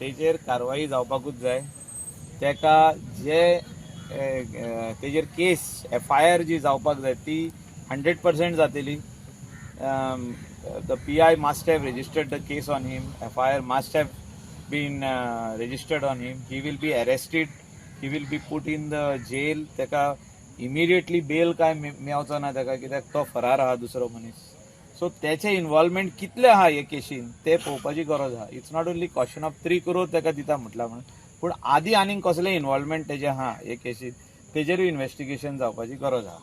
तेजेर कारवाई जावपाकूच जाय. तेका जे तेजेर केस FIR जी जावपाक जाय ती 100% जातली. The PI must have registered the case on him. FIR must have been registered on him. He will be arrested. He will be put in the jail. तेका immediately bail काय मेवचो ना तेका, कित्याक तो फरार आहा दुसरो मनीस. सो त्याचे इन्व्हॉल्वमेंट कितले आहा हे केशीन ते पळोवपाची गरज आहा. It's not only question of 3 crore तेका दिता म्हटला म्हणून, पूण आदी आनीक कसले इन्व्हॉल्वमेंट तेजे आहा हे केशीन तेजेरूय इन्व्हेस्टिगेशन जावपाची गरज आहा.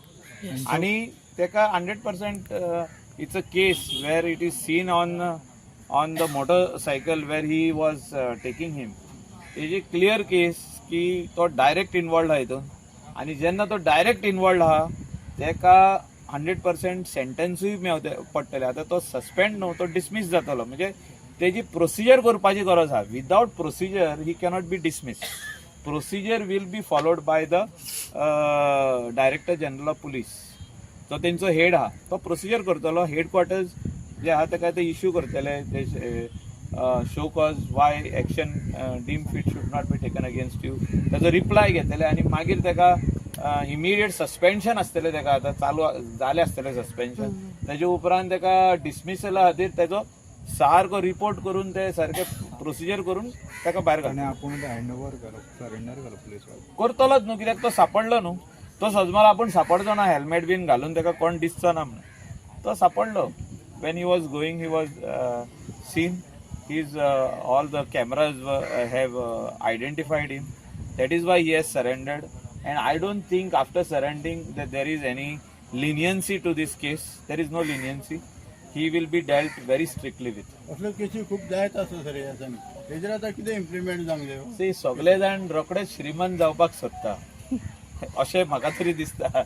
आणि तेका 100% it's a case where it is seen on the motorcycle where he was taking him. तेजी क्लियर केस की तो डायरेक्ट इन्वॉल्व आहा हितून. आणि जेन्ना तो डायरेक्ट इन्वॉल्व आहा तेका 100% सेंटेन्सूय पडटले. आता तो सस्पेंड न्हू, तो डिसमीस जातलो. म्हणजे तेजी प्रोसिजर करपाची गरज आहा. Without procedure he cannot be dismiss. Procedure will be followed by the director general of police. तो तेंचो हेड आहा, तो प्रोसिजर करतलो. हेडक्वॉर्टर्स जे आहा तेका ते इश्यू करतले ते show cause why action deem fit should not be taken against you. ताजो रिप्लाय घेतले आणि मागीर तेका इमिडिएट सस्पेन्शन आसतलें. तेका आतां चालू जालें आसतलें सस्पेन्शन. तेजे उपरांत तेका डिसमिसला खातीर तेजो सारको रिपोर्ट करून ते सारके प्रोसिजर करून तेका भायर करतलोच न्हू, कित्याक तो सांपडलो न्हू. तो सजमल आपूण सांपडचो ना हेल्मेट बीन घालून, तेका कोण दिसचो ना म्हणून. तो सांपडलो. When he was going he was seen. His all the cameras have identified him. That is why he has surrendered. And I don't think after surrendering that there is any leniency to this case. There is no leniency. He will be dealt very strictly with. असले केसी खूप जायत आसा sir ह्या दिसांनी. तेजेर आतां कितें implement जावंक जाय? See, सगळे जाण रोखडेच श्रीमंत जावपाक सोदता अशें म्हाका तरी दिसता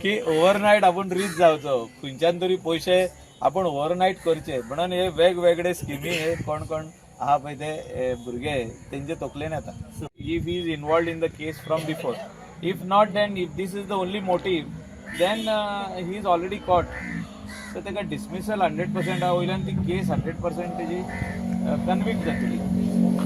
की ओव्हरनायट आपूण रीच जावचो, खंयच्यान तरी पयशे आपण ओव्हरनायट करचे म्हणून हे वेगवेगळे स्किमी हे कोण कोण आहा पळय ते भुरगे तेंचे तकलेन येता. If he is involved in the case from before. If not then if this is the only motive then he is already caught. So तेका डिसमिसल 100% आहा वयल्यान ती केस 100% तेजी कन्विक्ट जातली.